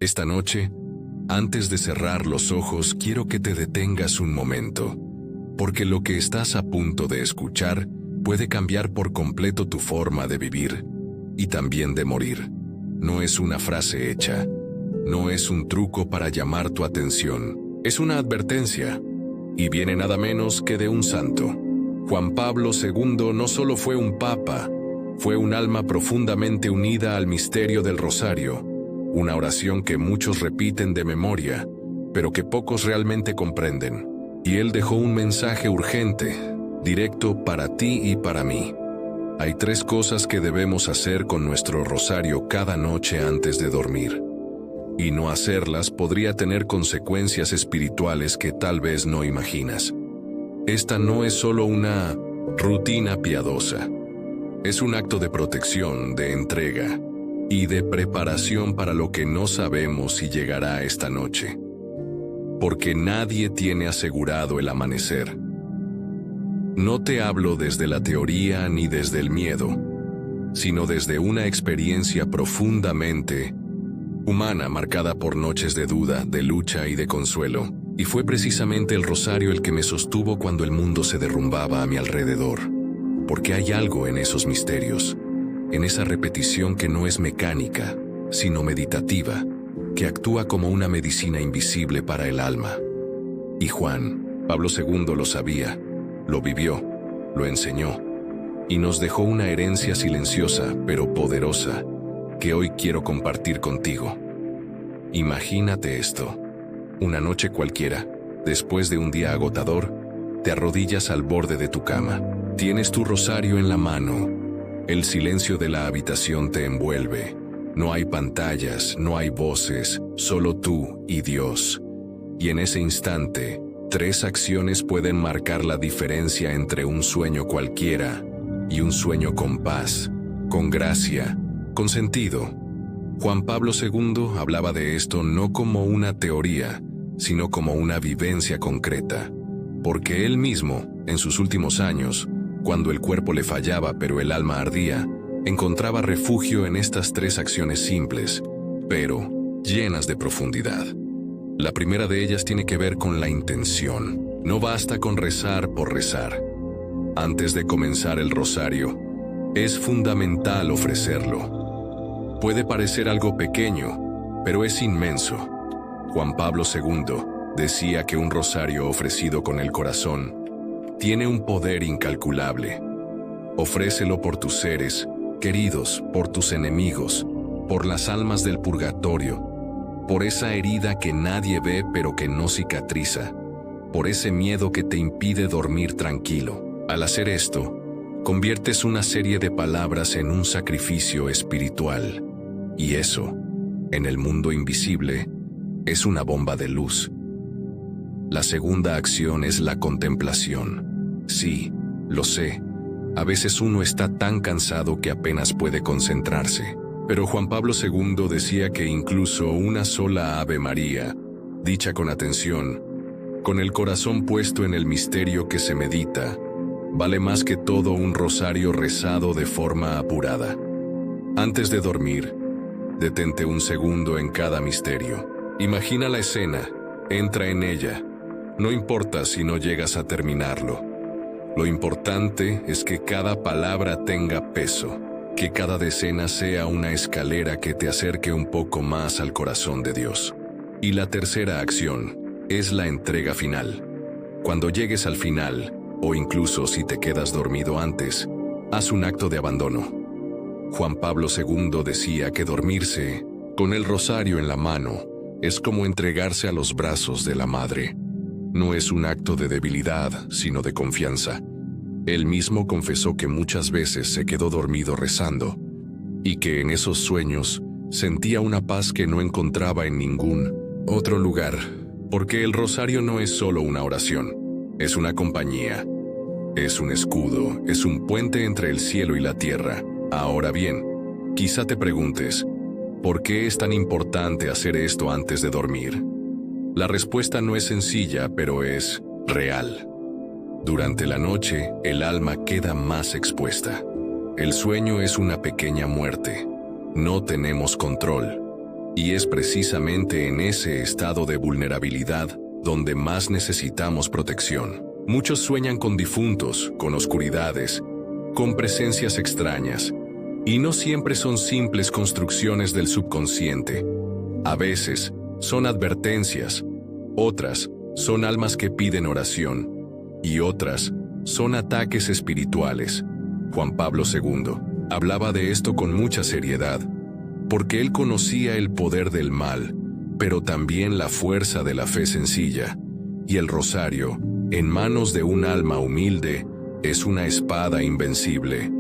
Esta noche, antes de cerrar los ojos, quiero que te detengas un momento, porque lo que estás a punto de escuchar puede cambiar por completo tu forma de vivir y también de morir. No es una frase hecha, no es un truco para llamar tu atención, es una advertencia, y viene nada menos que de un santo. Juan Pablo II no solo fue un papa, fue un alma profundamente unida al misterio del rosario, una oración que muchos repiten de memoria, pero que pocos realmente comprenden. Y él dejó un mensaje urgente, directo para ti y para mí. Hay 3 cosas que debemos hacer con nuestro rosario cada noche antes de dormir. Y no hacerlas podría tener consecuencias espirituales que tal vez no imaginas. Esta no es solo una rutina piadosa. Es un acto de protección, de entrega y de preparación para lo que no sabemos si llegará esta noche. Porque nadie tiene asegurado el amanecer. No te hablo desde la teoría ni desde el miedo, sino desde una experiencia profundamente humana marcada por noches de duda, de lucha y de consuelo. Y fue precisamente el rosario el que me sostuvo cuando el mundo se derrumbaba a mi alrededor. Porque hay algo en esos misterios, en esa repetición que no es mecánica, sino meditativa, que actúa como una medicina invisible para el alma. Y Juan Pablo II lo sabía, lo vivió, lo enseñó, y nos dejó una herencia silenciosa pero poderosa que hoy quiero compartir contigo. Imagínate esto. Una noche cualquiera, después de un día agotador, te arrodillas al borde de tu cama. Tienes tu rosario en la mano. El silencio de la habitación te envuelve. No hay pantallas, no hay voces, solo tú y Dios. Y en ese instante, 3 acciones pueden marcar la diferencia entre un sueño cualquiera y un sueño con paz, con gracia, con sentido. Juan Pablo II hablaba de esto no como una teoría, sino como una vivencia concreta, porque él mismo, en sus últimos años, cuando el cuerpo le fallaba pero el alma ardía, encontraba refugio en estas 3 acciones simples, pero llenas de profundidad. La primera de ellas tiene que ver con la intención. No basta con rezar por rezar. Antes de comenzar el rosario, es fundamental ofrecerlo. Puede parecer algo pequeño, pero es inmenso. Juan Pablo II decía que un rosario ofrecido con el corazón tiene un poder incalculable. Ofrécelo por tus seres queridos, por tus enemigos, por las almas del purgatorio, por esa herida que nadie ve pero que no cicatriza, por ese miedo que te impide dormir tranquilo. Al hacer esto, conviertes una serie de palabras en un sacrificio espiritual. Y eso, en el mundo invisible, es una bomba de luz. La segunda acción es la contemplación. Sí, lo sé. A veces uno está tan cansado que apenas puede concentrarse. Pero Juan Pablo II decía que incluso una sola Ave María, dicha con atención, con el corazón puesto en el misterio que se medita, vale más que todo un rosario rezado de forma apurada. Antes de dormir, detente un segundo en cada misterio. Imagina la escena, entra en ella. No importa si no llegas a terminarlo. Lo importante es que cada palabra tenga peso, que cada decena sea una escalera que te acerque un poco más al corazón de Dios. Y la tercera acción es la entrega final. Cuando llegues al final, o incluso si te quedas dormido antes, haz un acto de abandono. Juan Pablo II decía que dormirse, con el rosario en la mano, es como entregarse a los brazos de la madre. No es un acto de debilidad, sino de confianza. Él mismo confesó que muchas veces se quedó dormido rezando, y que en esos sueños sentía una paz que no encontraba en ningún otro lugar, porque el rosario no es solo una oración, es una compañía, es un escudo, es un puente entre el cielo y la tierra. Ahora bien, quizá te preguntes, ¿por qué es tan importante hacer esto antes de dormir? La respuesta no es sencilla, pero es real. Durante la noche, el alma queda más expuesta. El sueño es una pequeña muerte. No tenemos control. Y es precisamente en ese estado de vulnerabilidad donde más necesitamos protección. Muchos sueñan con difuntos, con oscuridades, con presencias extrañas, y no siempre son simples construcciones del subconsciente. A veces son advertencias, otras son almas que piden oración, y otras son ataques espirituales. Juan Pablo II hablaba de esto con mucha seriedad, porque él conocía el poder del mal, pero también la fuerza de la fe sencilla, y el rosario, en manos de un alma humilde, es una espada invencible.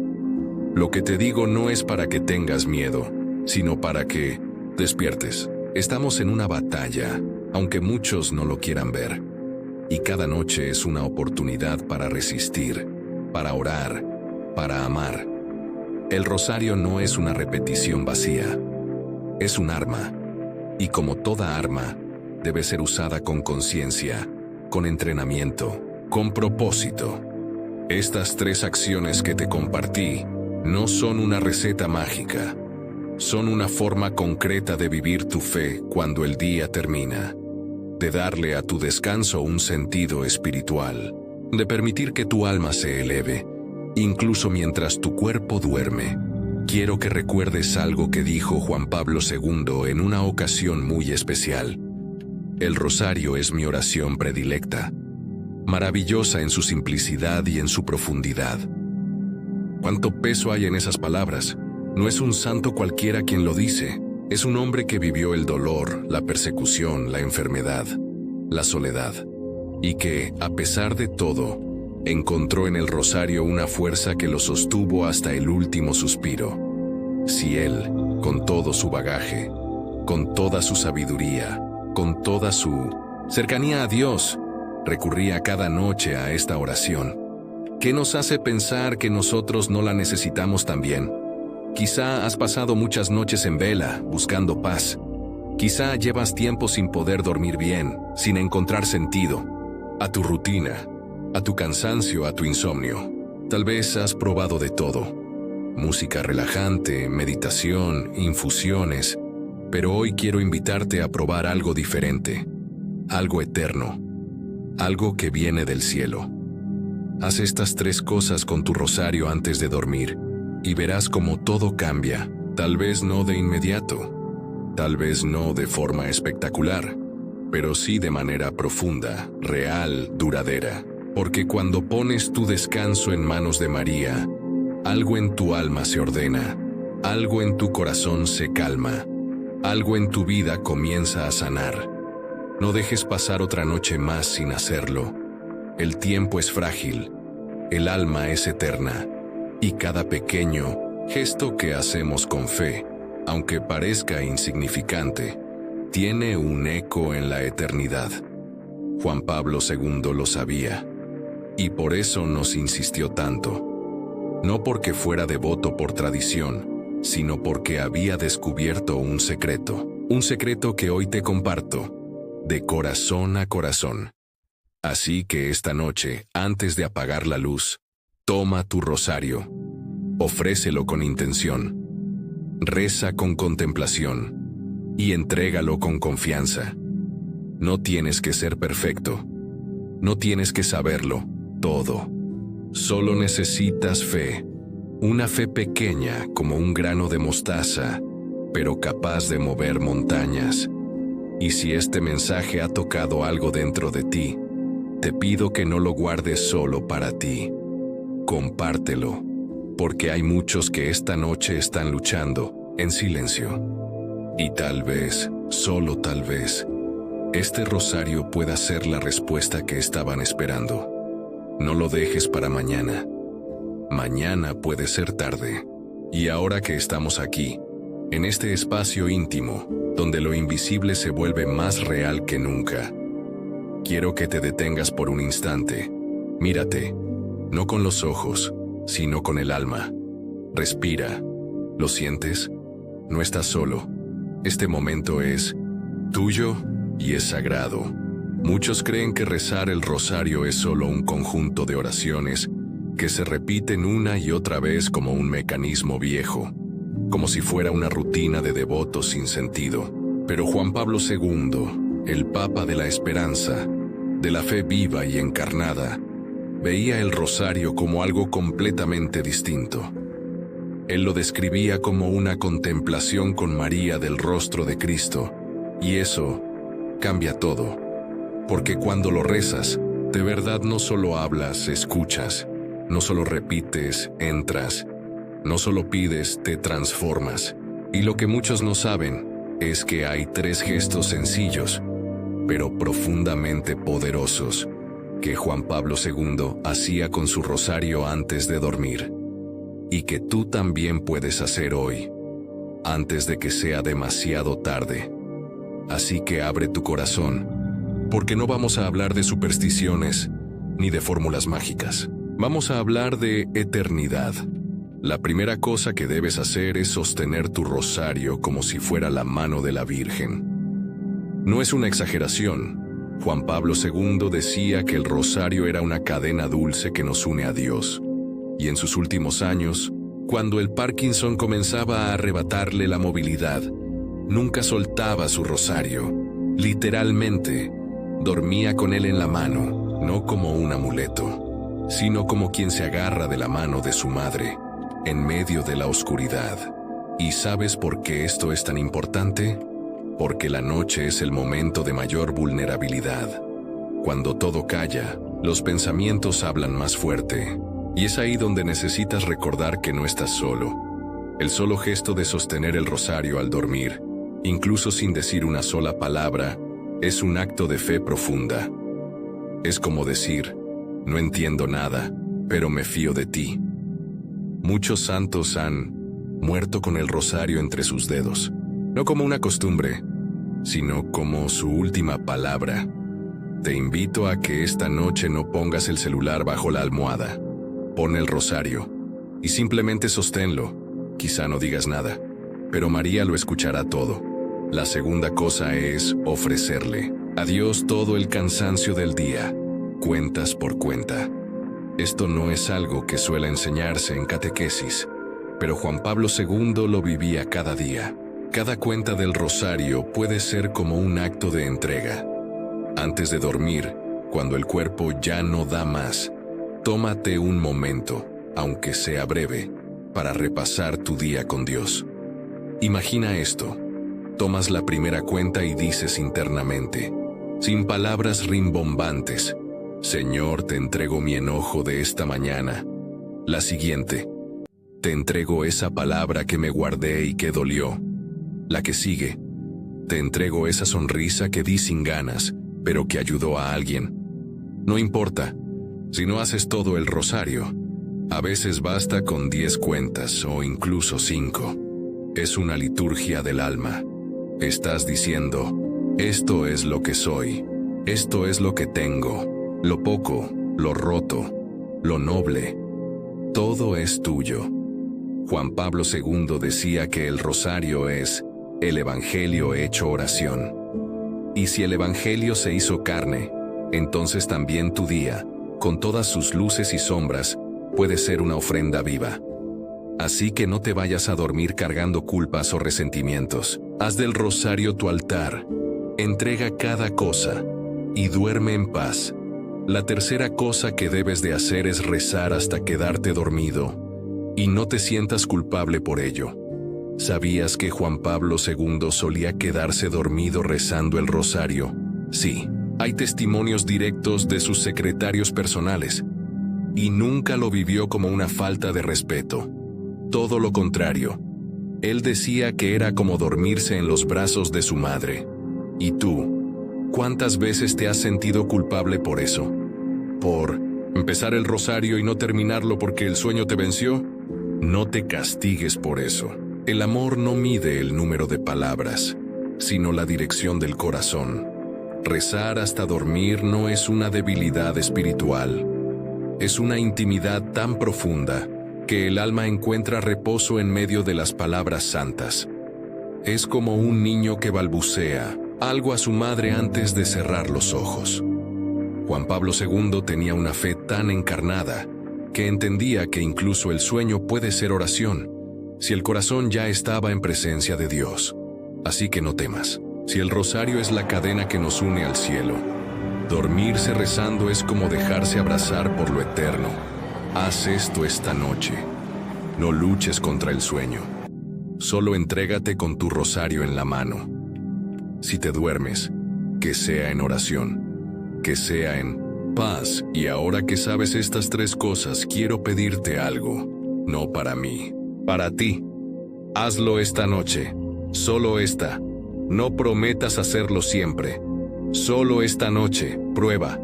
Lo que te digo no es para que tengas miedo, sino para que despiertes. Estamos en una batalla, aunque muchos no lo quieran ver. Y cada noche es una oportunidad para resistir, para orar, para amar. El rosario no es una repetición vacía, es un arma. Y como toda arma, debe ser usada con conciencia, con entrenamiento, con propósito. Estas 3 acciones que te compartí no son una receta mágica, son una forma concreta de vivir tu fe cuando el día termina, de darle a tu descanso un sentido espiritual, de permitir que tu alma se eleve, incluso mientras tu cuerpo duerme. Quiero que recuerdes algo que dijo Juan Pablo II en una ocasión muy especial. El rosario es mi oración predilecta, maravillosa en su simplicidad y en su profundidad. ¿Cuánto peso hay en esas palabras? No es un santo cualquiera quien lo dice, es un hombre que vivió el dolor, la persecución, la enfermedad, la soledad, y que, a pesar de todo, encontró en el rosario una fuerza que lo sostuvo hasta el último suspiro. Si él, con todo su bagaje, con toda su sabiduría, con toda su cercanía a Dios, recurría cada noche a esta oración, ¿qué nos hace pensar que nosotros no la necesitamos también? Quizá has pasado muchas noches en vela, buscando paz. Quizá llevas tiempo sin poder dormir bien, sin encontrar sentido, a tu rutina, a tu cansancio, a tu insomnio. Tal vez has probado de todo. Música relajante, meditación, infusiones. Pero hoy quiero invitarte a probar algo diferente, algo eterno, algo que viene del cielo. Haz estas 3 cosas con tu rosario antes de dormir y verás cómo todo cambia, tal vez no de inmediato, tal vez no de forma espectacular, pero sí de manera profunda, real, duradera. Porque cuando pones tu descanso en manos de María, algo en tu alma se ordena, algo en tu corazón se calma, algo en tu vida comienza a sanar. No dejes pasar otra noche más sin hacerlo. El tiempo es frágil, el alma es eterna, y cada pequeño gesto que hacemos con fe, aunque parezca insignificante, tiene un eco en la eternidad. Juan Pablo II lo sabía, y por eso nos insistió tanto. No porque fuera devoto por tradición, sino porque había descubierto un secreto que hoy te comparto, de corazón a corazón. Así que esta noche, antes de apagar la luz, toma tu rosario, ofrécelo con intención, reza con contemplación y entrégalo con confianza. No tienes que ser perfecto, no tienes que saberlo todo. Solo necesitas fe, una fe pequeña como un grano de mostaza, pero capaz de mover montañas. Y si este mensaje ha tocado algo dentro de ti, te pido que no lo guardes solo para ti. Compártelo, porque hay muchos que esta noche están luchando en silencio. Y tal vez, solo tal vez, este rosario pueda ser la respuesta que estaban esperando. No lo dejes para mañana. Mañana puede ser tarde. Y ahora que estamos aquí, en este espacio íntimo, donde lo invisible se vuelve más real que nunca, quiero que te detengas por un instante. Mírate, no con los ojos, sino con el alma. Respira. ¿Lo sientes? No estás solo. Este momento es tuyo y es sagrado. Muchos creen que rezar el rosario es solo un conjunto de oraciones que se repiten una y otra vez como un mecanismo viejo, como si fuera una rutina de devotos sin sentido. Pero Juan Pablo II, el Papa de la Esperanza, de la fe viva y encarnada, veía el rosario como algo completamente distinto. Él lo describía como una contemplación con María del rostro de Cristo, y eso cambia todo, porque cuando lo rezas, de verdad no solo hablas, escuchas, no solo repites, entras, no solo pides, te transformas. Y lo que muchos no saben es que hay 3 gestos sencillos, pero profundamente poderosos, que Juan Pablo II hacía con su rosario antes de dormir, y que tú también puedes hacer hoy, antes de que sea demasiado tarde. Así que abre tu corazón, porque no vamos a hablar de supersticiones ni de fórmulas mágicas. Vamos a hablar de eternidad. La primera cosa que debes hacer es sostener tu rosario como si fuera la mano de la Virgen. No es una exageración. Juan Pablo II decía que el rosario era una cadena dulce que nos une a Dios. Y en sus últimos años, cuando el Parkinson comenzaba a arrebatarle la movilidad, nunca soltaba su rosario. Literalmente, dormía con él en la mano, no como un amuleto, sino como quien se agarra de la mano de su madre, en medio de la oscuridad. ¿Y sabes por qué esto es tan importante? Porque la noche es el momento de mayor vulnerabilidad. Cuando todo calla, los pensamientos hablan más fuerte. Y es ahí donde necesitas recordar que no estás solo. El solo gesto de sostener el rosario al dormir, incluso sin decir una sola palabra, es un acto de fe profunda. Es como decir, no entiendo nada, pero me fío de ti. Muchos santos han muerto con el rosario entre sus dedos, no como una costumbre, sino como su última palabra. Te invito a que esta noche no pongas el celular bajo la almohada. Pon el rosario y simplemente sosténlo. Quizá no digas nada, pero María lo escuchará todo. La segunda cosa es ofrecerle a Dios todo el cansancio del día, cuentas por cuenta. Esto no es algo que suele enseñarse en catequesis, pero Juan Pablo II lo vivía cada día. Cada cuenta del rosario puede ser como un acto de entrega. Antes de dormir, cuando el cuerpo ya no da más, tómate un momento, aunque sea breve, para repasar tu día con Dios. Imagina esto. Tomas la primera cuenta y dices internamente, sin palabras rimbombantes, Señor, te entrego mi enojo de esta mañana. La siguiente, te entrego esa palabra que me guardé y que dolió. La que sigue, te entrego esa sonrisa que di sin ganas, pero que ayudó a alguien. No importa, si no haces todo el rosario, a veces basta con 10 cuentas o incluso 5. Es una liturgia del alma. Estás diciendo, esto es lo que soy, esto es lo que tengo, lo poco, lo roto, lo noble, todo es tuyo. Juan Pablo II decía que el rosario es el Evangelio hecho oración. Y si el Evangelio se hizo carne, entonces también tu día, con todas sus luces y sombras, puede ser una ofrenda viva. Así que no te vayas a dormir cargando culpas o resentimientos. Haz del rosario tu altar, entrega cada cosa y duerme en paz. La tercera cosa que debes de hacer es rezar hasta quedarte dormido, y no te sientas culpable por ello. ¿Sabías que Juan Pablo II solía quedarse dormido rezando el rosario? Sí, hay testimonios directos de sus secretarios personales, y nunca lo vivió como una falta de respeto. Todo lo contrario. Él decía que era como dormirse en los brazos de su madre. ¿Y tú? ¿Cuántas veces te has sentido culpable por eso? ¿Por empezar el rosario y no terminarlo porque el sueño te venció? No te castigues por eso. El amor no mide el número de palabras, sino la dirección del corazón. Rezar hasta dormir no es una debilidad espiritual. Es una intimidad tan profunda que el alma encuentra reposo en medio de las palabras santas. Es como un niño que balbucea algo a su madre antes de cerrar los ojos. Juan Pablo II tenía una fe tan encarnada que entendía que incluso el sueño puede ser oración, si el corazón ya estaba en presencia de Dios. Así que no temas. Si el rosario es la cadena que nos une al cielo, dormirse rezando es como dejarse abrazar por lo eterno. Haz esto esta noche. No luches contra el sueño. Solo entrégate con tu rosario en la mano. Si te duermes, que sea en oración, que sea en paz. Y ahora que sabes estas 3 cosas, quiero pedirte algo. No para mí, para ti. Hazlo esta noche, solo esta. No prometas hacerlo siempre. Solo esta noche, prueba.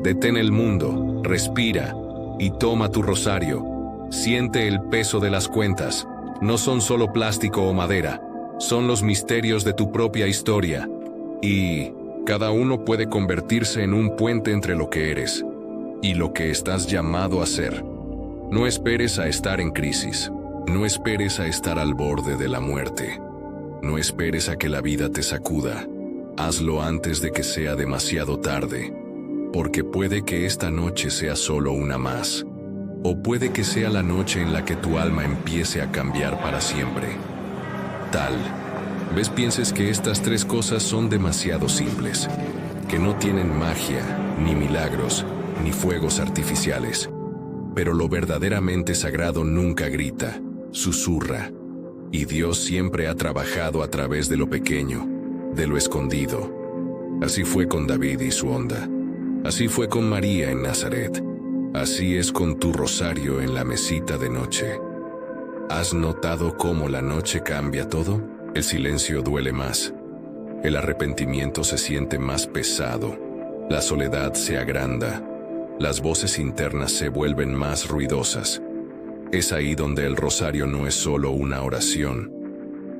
Detén el mundo, respira y toma tu rosario. Siente el peso de las cuentas. No son solo plástico o madera, son los misterios de tu propia historia. Y cada uno puede convertirse en un puente entre lo que eres y lo que estás llamado a ser. No esperes a estar en crisis. No esperes a estar al borde de la muerte. No esperes a que la vida te sacuda. Hazlo antes de que sea demasiado tarde, porque puede que esta noche sea solo una más, o puede que sea la noche en la que tu alma empiece a cambiar para siempre. Pienses que estas 3 cosas son demasiado simples, que no tienen magia, ni milagros, ni fuegos artificiales. Pero lo verdaderamente sagrado nunca grita, susurra. Y Dios siempre ha trabajado a través de lo pequeño, de lo escondido. Así fue con David y su onda. Así fue con María en Nazaret. Así es con tu rosario en la mesita de noche. ¿Has notado cómo la noche cambia todo? El silencio duele más. El arrepentimiento se siente más pesado. La soledad se agranda. Las voces internas se vuelven más ruidosas. Es ahí donde el rosario no es solo una oración.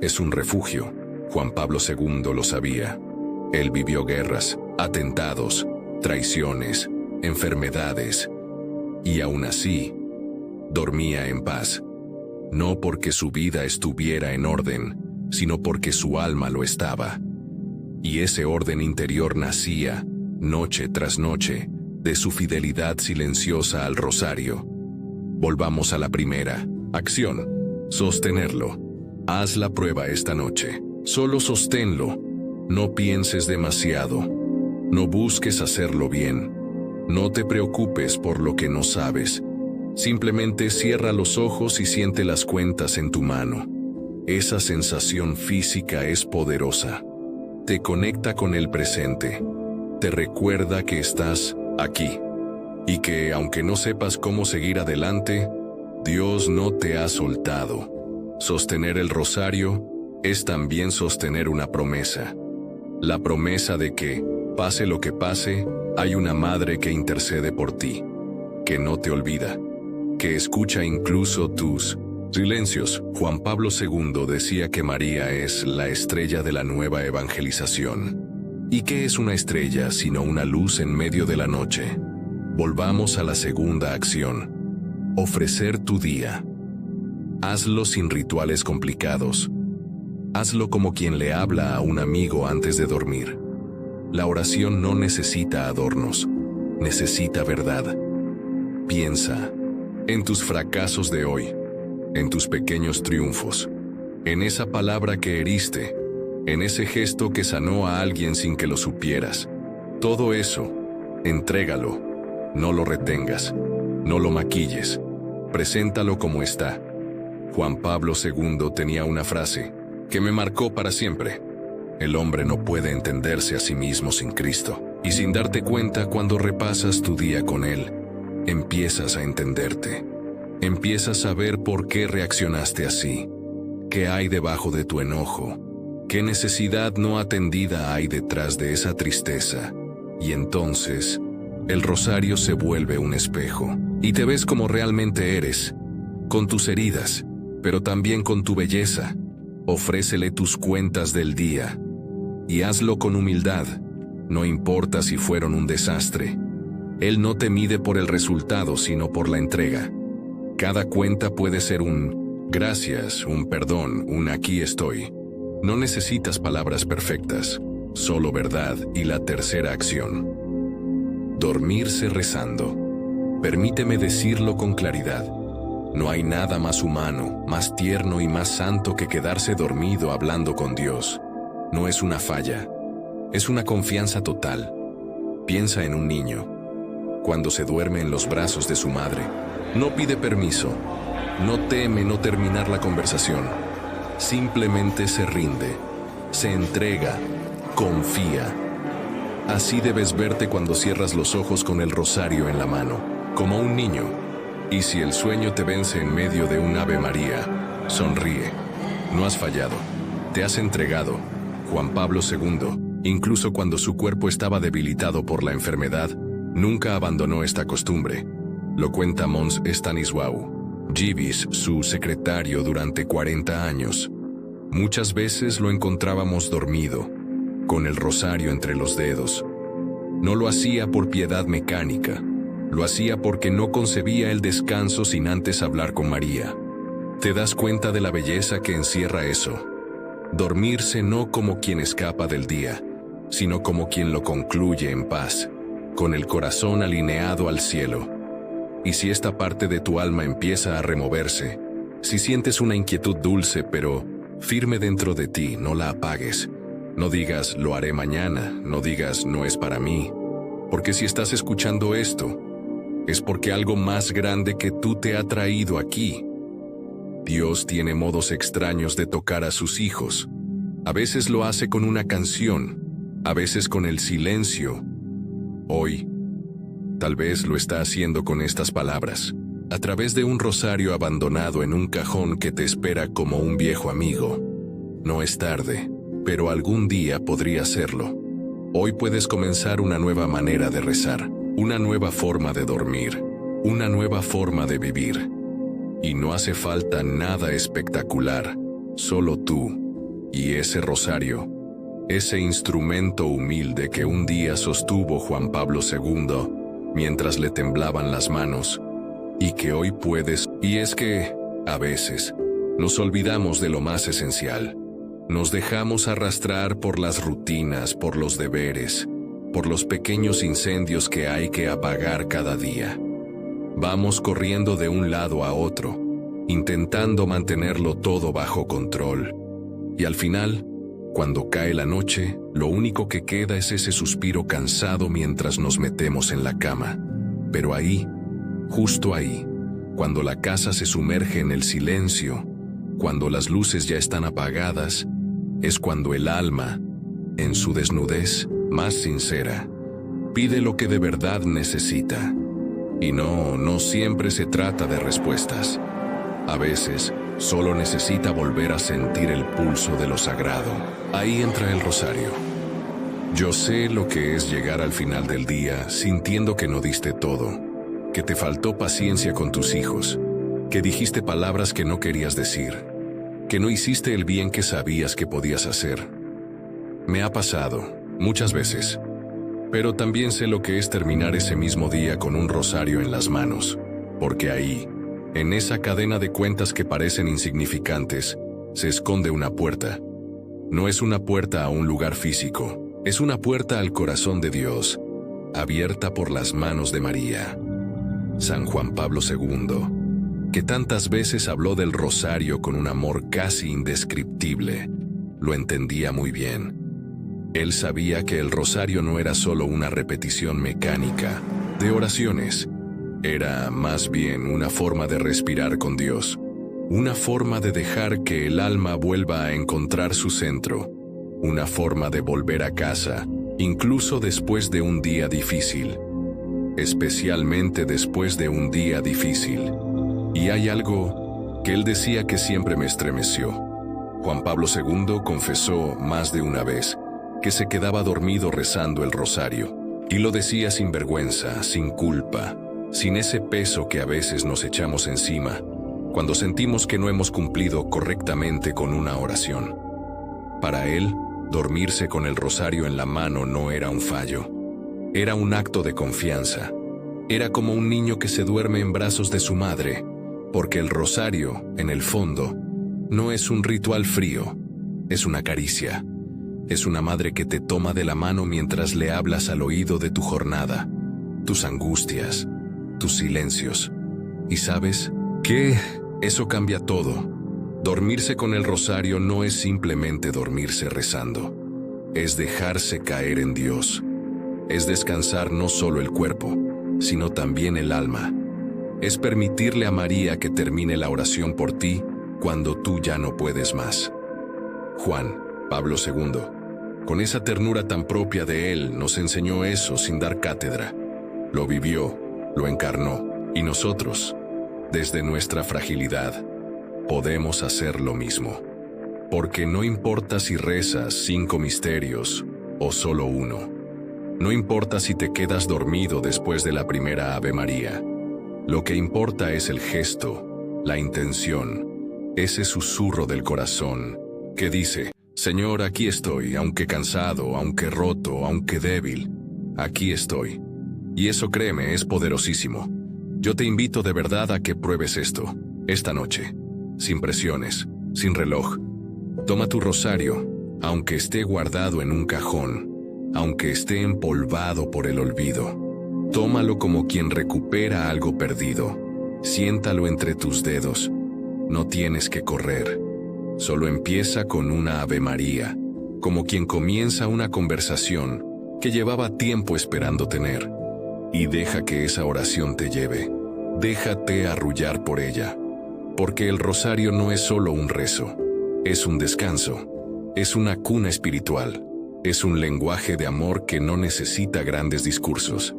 Es un refugio. Juan Pablo II lo sabía. Él vivió guerras, atentados, traiciones, enfermedades. Y aún así, dormía en paz. No porque su vida estuviera en orden, sino porque su alma lo estaba. Y ese orden interior nacía, noche tras noche, de su fidelidad silenciosa al rosario. Volvamos a la primera acción: sostenerlo. Haz la prueba esta noche. Solo sosténlo. No pienses demasiado. No busques hacerlo bien. No te preocupes por lo que no sabes. Simplemente cierra los ojos y siente las cuentas en tu mano. Esa sensación física es poderosa. Te conecta con el presente. Te recuerda que estás aquí. Y que, aunque no sepas cómo seguir adelante, Dios no te ha soltado. Sostener el rosario es también sostener una promesa. La promesa de que, pase lo que pase, hay una madre que intercede por ti, que no te olvida, que escucha incluso tus silencios. Juan Pablo II decía que María es la estrella de la nueva evangelización. ¿Y qué es una estrella sino una luz en medio de la noche? Volvamos a la segunda acción: ofrecer tu día. Hazlo sin rituales complicados. Hazlo como quien le habla a un amigo antes de dormir. La oración no necesita adornos, necesita verdad. Piensa en tus fracasos de hoy, en tus pequeños triunfos, en esa palabra que heriste, en ese gesto que sanó a alguien sin que lo supieras. Todo eso, entrégalo. No lo retengas, no lo maquilles, preséntalo como está. Juan Pablo II tenía una frase que me marcó para siempre: el hombre no puede entenderse a sí mismo sin Cristo. Y sin darte cuenta, cuando repasas tu día con Él, empiezas a entenderte. Empiezas a ver por qué reaccionaste así, qué hay debajo de tu enojo, qué necesidad no atendida hay detrás de esa tristeza. Y entonces, el rosario se vuelve un espejo, y te ves como realmente eres, con tus heridas, pero también con tu belleza. Ofrécele tus cuentas del día, y hazlo con humildad. No importa si fueron un desastre. Él no te mide por el resultado, sino por la entrega. Cada cuenta puede ser un gracias, un perdón, un aquí estoy. No necesitas palabras perfectas, solo verdad. Y la tercera acción: dormirse rezando. Permíteme decirlo con claridad. No hay nada más humano, más tierno y más santo que quedarse dormido hablando con Dios. No es una falla, es una confianza total. Piensa en un niño. Cuando se duerme en los brazos de su madre, no pide permiso, no teme no terminar la conversación. Simplemente se rinde, se entrega, confía. Así debes verte cuando cierras los ojos con el rosario en la mano, como un niño. Y si el sueño te vence en medio de un Ave María, sonríe. No has fallado, te has entregado. Juan Pablo II, incluso cuando su cuerpo estaba debilitado por la enfermedad, nunca abandonó esta costumbre. Lo cuenta Mons Stanisłał Dziwisz, su secretario durante 40 años. Muchas veces lo encontrábamos dormido, con el rosario entre los dedos. No lo hacía por piedad mecánica, lo hacía porque no concebía el descanso sin antes hablar con María. ¿Te das cuenta de la belleza que encierra eso? Dormirse no como quien escapa del día, sino como quien lo concluye en paz, con el corazón alineado al cielo. Y si esta parte de tu alma empieza a removerse, si sientes una inquietud dulce pero firme dentro de ti, no la apagues. No digas, lo haré mañana, no digas, no es para mí. Porque si estás escuchando esto, es porque algo más grande que tú te ha traído aquí. Dios tiene modos extraños de tocar a sus hijos. A veces lo hace con una canción, a veces con el silencio. Hoy, tal vez lo está haciendo con estas palabras, a través de un rosario abandonado en un cajón que te espera como un viejo amigo. No es tarde, pero algún día podría serlo. Hoy puedes comenzar una nueva manera de rezar, una nueva forma de dormir, una nueva forma de vivir. Y no hace falta nada espectacular, solo tú y ese rosario, ese instrumento humilde que un día sostuvo Juan Pablo II mientras le temblaban las manos, y que hoy puedes. Y es que, a veces, nos olvidamos de lo más esencial. Nos dejamos arrastrar por las rutinas, por los deberes, por los pequeños incendios que hay que apagar cada día. Vamos corriendo de un lado a otro, intentando mantenerlo todo bajo control. Y al final, cuando cae la noche, lo único que queda es ese suspiro cansado mientras nos metemos en la cama. Pero ahí, justo ahí, cuando la casa se sumerge en el silencio, cuando las luces ya están apagadas, es cuando el alma, en su desnudez más sincera, pide lo que de verdad necesita. Y no siempre se trata de respuestas. A veces, solo necesita volver a sentir el pulso de lo sagrado. Ahí entra el rosario. Yo sé lo que es llegar al final del día sintiendo que no diste todo, que te faltó paciencia con tus hijos, que dijiste palabras que no querías decir, que no hiciste el bien que sabías que podías hacer. Me ha pasado, muchas veces. Pero también sé lo que es terminar ese mismo día con un rosario en las manos, porque ahí, en esa cadena de cuentas que parecen insignificantes, se esconde una puerta. No es una puerta a un lugar físico, es una puerta al corazón de Dios, abierta por las manos de María. San Juan Pablo II, que tantas veces habló del rosario con un amor casi indescriptible, lo entendía muy bien. Él sabía que el rosario no era solo una repetición mecánica de oraciones, era más bien una forma de respirar con Dios, una forma de dejar que el alma vuelva a encontrar su centro, una forma de volver a casa, incluso después de un día difícil, especialmente después de un día difícil. Y hay algo que él decía que siempre me estremeció. Juan Pablo II confesó más de una vez que se quedaba dormido rezando el rosario, y lo decía sin vergüenza, sin culpa, sin ese peso que a veces nos echamos encima cuando sentimos que no hemos cumplido correctamente con una oración. Para él, dormirse con el rosario en la mano no era un fallo, era un acto de confianza. Era como un niño que se duerme en brazos de su madre, porque el rosario, en el fondo, no es un ritual frío, es una caricia. Es una madre que te toma de la mano mientras le hablas al oído de tu jornada, tus angustias, tus silencios. ¿Y sabes qué? Eso cambia todo. Dormirse con el rosario no es simplemente dormirse rezando. Es dejarse caer en Dios. Es descansar no solo el cuerpo, sino también el alma. Es permitirle a María que termine la oración por ti cuando tú ya no puedes más. Juan Pablo II, con esa ternura tan propia de él, nos enseñó eso sin dar cátedra. Lo vivió, lo encarnó, y nosotros, desde nuestra fragilidad, podemos hacer lo mismo. Porque no importa si rezas 5 misterios o solo uno. No importa si te quedas dormido después de la primera Ave María. Lo que importa es el gesto, la intención, ese susurro del corazón que dice: Señor, aquí estoy, aunque cansado, aunque roto, aunque débil. Aquí estoy. Y eso, créeme, es poderosísimo. Yo te invito de verdad a que pruebes esto, esta noche. Sin presiones, sin reloj. Toma tu rosario, aunque esté guardado en un cajón, aunque esté empolvado por el olvido. Tómalo como quien recupera algo perdido. Siéntalo entre tus dedos. No tienes que correr. Solo empieza con una Ave María, como quien comienza una conversación que llevaba tiempo esperando tener. Y deja que esa oración te lleve. Déjate arrullar por ella. Porque el rosario no es solo un rezo. Es un descanso. Es una cuna espiritual. Es un lenguaje de amor que no necesita grandes discursos.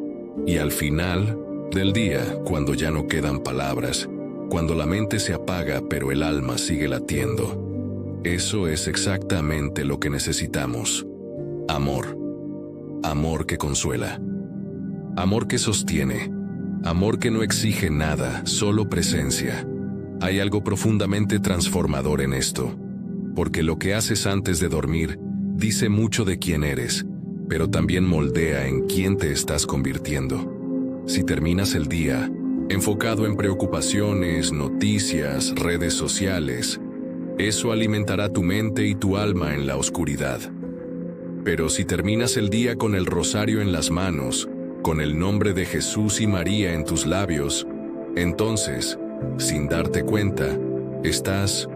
Y al final del día, cuando ya no quedan palabras, cuando la mente se apaga pero el alma sigue latiendo, eso es exactamente lo que necesitamos. Amor. Amor que consuela. Amor que sostiene. Amor que no exige nada, solo presencia. Hay algo profundamente transformador en esto, porque lo que haces antes de dormir dice mucho de quién eres, pero también moldea en quién te estás convirtiendo. Si terminas el día enfocado en preocupaciones, noticias, redes sociales, eso alimentará tu mente y tu alma en la oscuridad. Pero si terminas el día con el rosario en las manos, con el nombre de Jesús y María en tus labios, entonces, sin darte cuenta, estás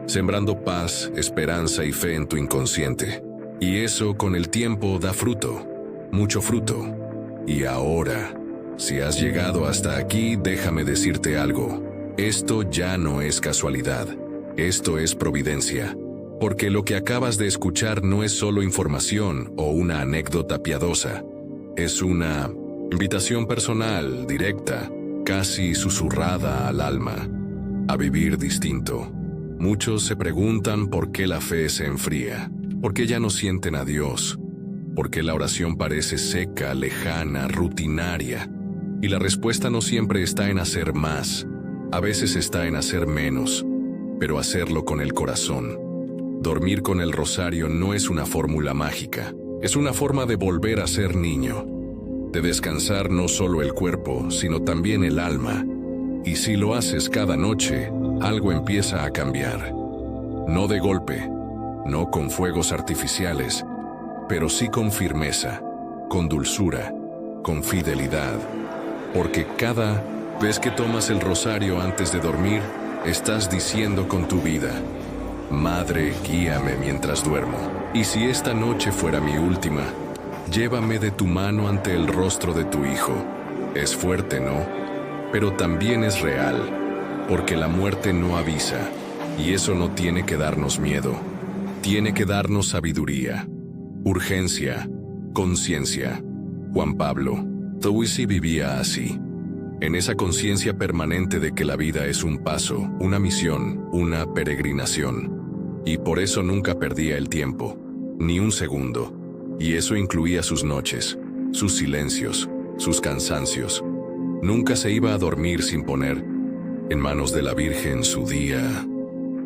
sembrando paz, esperanza y fe en tu inconsciente. Y eso con el tiempo da fruto, mucho fruto. Y ahora, si has llegado hasta aquí, déjame decirte algo. Esto ya no es casualidad, esto es providencia. Porque lo que acabas de escuchar no es solo información o una anécdota piadosa. Es una invitación personal, directa, casi susurrada al alma, a vivir distinto. Muchos se preguntan por qué la fe se enfría, por qué ya no sienten a Dios, por qué la oración parece seca, lejana, rutinaria. Y la respuesta no siempre está en hacer más, a veces está en hacer menos, pero hacerlo con el corazón. Dormir con el rosario no es una fórmula mágica, es una forma de volver a ser niño, de descansar no solo el cuerpo, sino también el alma. Y si lo haces cada noche, algo empieza a cambiar. No de golpe, no con fuegos artificiales, pero sí con firmeza, con dulzura, con fidelidad. Porque cada vez que tomas el rosario antes de dormir, estás diciendo con tu vida: Madre, guíame mientras duermo. Y si esta noche fuera mi última, llévame de tu mano ante el rostro de tu Hijo. Es fuerte, ¿no? Pero también es real, porque la muerte no avisa, y eso no tiene que darnos miedo. Tiene que darnos sabiduría, urgencia, conciencia. Juan Pablo II vivía así, en esa conciencia permanente de que la vida es un paso, una misión, una peregrinación. Y por eso nunca perdía el tiempo, ni un segundo. Y eso incluía sus noches, sus silencios, sus cansancios. Nunca se iba a dormir sin poner en manos de la Virgen su día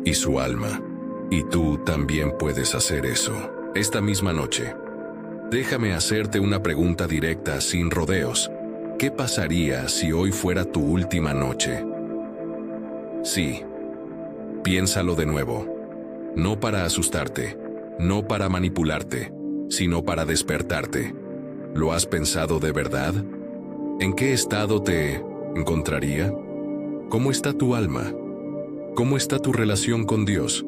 y su alma. Y tú también puedes hacer eso, esta misma noche. Déjame hacerte una pregunta directa, sin rodeos. ¿Qué pasaría si hoy fuera tu última noche? Sí. Piénsalo de nuevo. No para asustarte, no para manipularte, sino para despertarte. ¿Lo has pensado de verdad? ¿En qué estado te encontraría? ¿Cómo está tu alma? ¿Cómo está tu relación con Dios?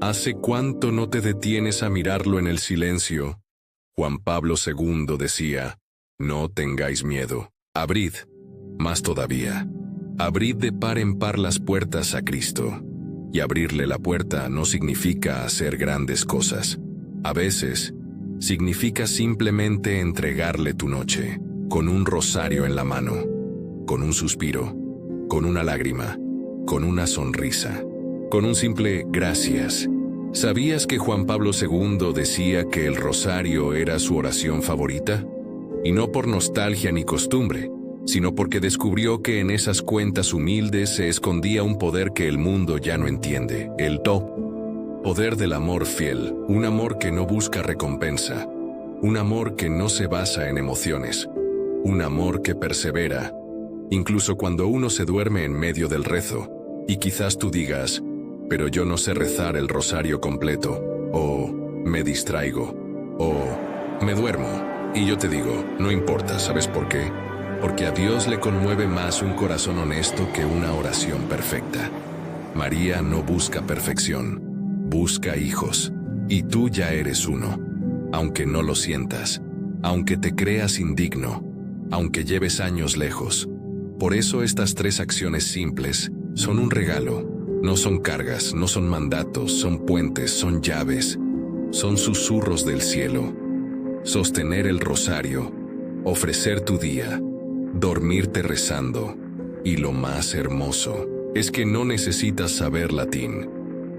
¿Hace cuánto no te detienes a mirarlo en el silencio? Juan Pablo II decía, no tengáis miedo, abrid, más todavía, abrid de par en par las puertas a Cristo. Y abrirle la puerta no significa hacer grandes cosas. A veces, significa simplemente entregarle tu noche, con un rosario en la mano, con un suspiro, con una lágrima, con una sonrisa, con un simple gracias. ¿Sabías que Juan Pablo II decía que el rosario era su oración favorita? Y no por nostalgia ni costumbre, sino porque descubrió que en esas cuentas humildes se escondía un poder que el mundo ya no entiende, el poder del amor fiel, un amor que no busca recompensa, un amor que no se basa en emociones, un amor que persevera, incluso cuando uno se duerme en medio del rezo, y quizás tú digas, pero yo no sé rezar el rosario completo, o me distraigo, o me duermo, y yo te digo, no importa, ¿sabes por qué? Porque a Dios le conmueve más un corazón honesto que una oración perfecta. María no busca perfección, busca hijos, y tú ya eres uno, aunque no lo sientas, aunque te creas indigno, aunque lleves años lejos. Por eso estas 3 acciones simples son un regalo, no son cargas, no son mandatos, son puentes, son llaves, son susurros del cielo. Sostener el rosario, ofrecer tu día, dormirte rezando, y lo más hermoso es que no necesitas saber latín,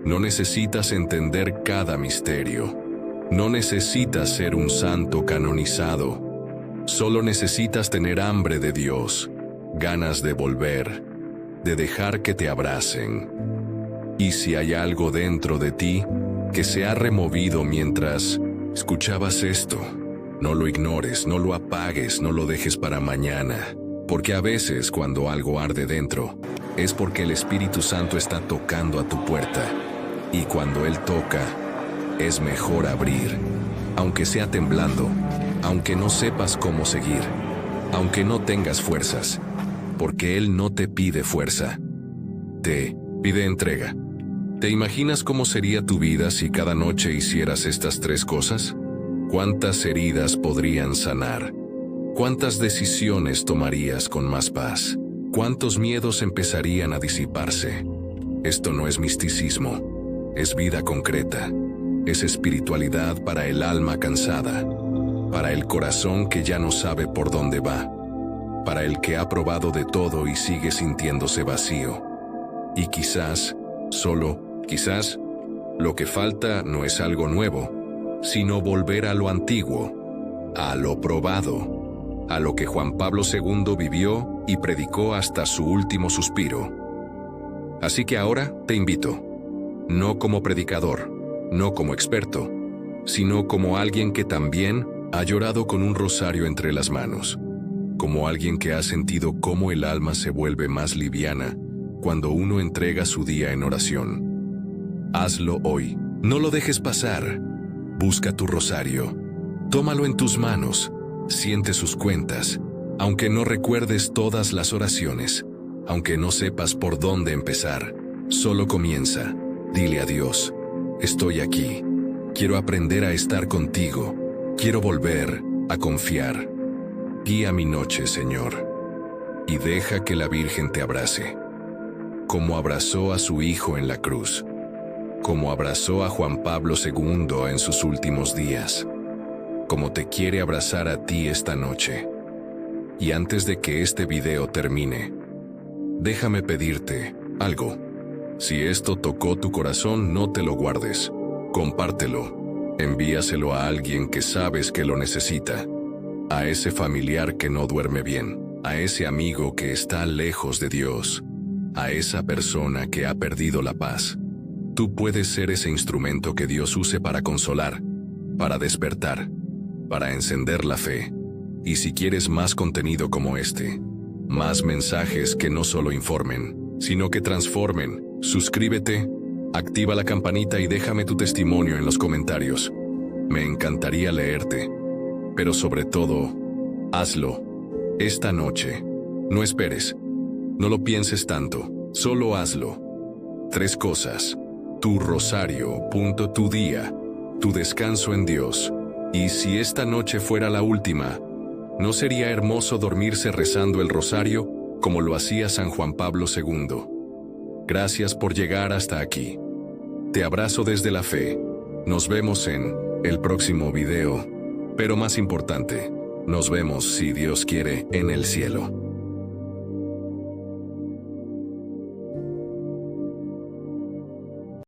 no necesitas entender cada misterio, no necesitas ser un santo canonizado, solo necesitas tener hambre de Dios, ganas de volver, de dejar que te abracen. Y si hay algo dentro de ti que se ha removido mientras escuchabas esto, no lo ignores, no lo apagues, no lo dejes para mañana, porque a veces cuando algo arde dentro, es porque el Espíritu Santo está tocando a tu puerta, y cuando Él toca, es mejor abrir, aunque sea temblando, aunque no sepas cómo seguir, aunque no tengas fuerzas, porque Él no te pide fuerza, te pide entrega. ¿Te imaginas cómo sería tu vida si cada noche hicieras estas 3 cosas? ¿Cuántas heridas podrían sanar? ¿Cuántas decisiones tomarías con más paz? ¿Cuántos miedos empezarían a disiparse? Esto no es misticismo, es vida concreta, es espiritualidad para el alma cansada, para el corazón que ya no sabe por dónde va, para el que ha probado de todo y sigue sintiéndose vacío. Y quizás, solo quizás, lo que falta no es algo nuevo, sino volver a lo antiguo, a lo probado, a lo que Juan Pablo II vivió y predicó hasta su último suspiro. Así que ahora te invito, no como predicador, no como experto, sino como alguien que también ha llorado con un rosario entre las manos, como alguien que ha sentido cómo el alma se vuelve más liviana cuando uno entrega su día en oración. Hazlo hoy, no lo dejes pasar. Busca tu rosario, tómalo en tus manos, siente sus cuentas, aunque no recuerdes todas las oraciones, aunque no sepas por dónde empezar, solo comienza, dile a Dios, estoy aquí, quiero aprender a estar contigo, quiero volver a confiar. Guía mi noche, Señor, y deja que la Virgen te abrace, como abrazó a su Hijo en la cruz, como abrazó a Juan Pablo II en sus últimos días, como te quiere abrazar a ti esta noche. Y antes de que este video termine, déjame pedirte algo. Si esto tocó tu corazón, no te lo guardes, compártelo, envíaselo a alguien que sabes que lo necesita, a ese familiar que no duerme bien, a ese amigo que está lejos de Dios, a esa persona que ha perdido la paz. Tú puedes ser ese instrumento que Dios use para consolar, para despertar, para encender la fe. Y si quieres más contenido como este, más mensajes que no solo informen, sino que transformen, suscríbete, activa la campanita y déjame tu testimonio en los comentarios. Me encantaría leerte. Pero sobre todo, hazlo. Esta noche. No esperes. No lo pienses tanto. Solo hazlo. 3 cosas: tu rosario, tu día, tu descanso en Dios. Y si esta noche fuera la última, ¿no sería hermoso dormirse rezando el rosario como lo hacía San Juan Pablo II? Gracias por llegar hasta aquí. Te abrazo desde la fe. Nos vemos en el próximo video. Pero más importante, nos vemos, si Dios quiere, en el cielo.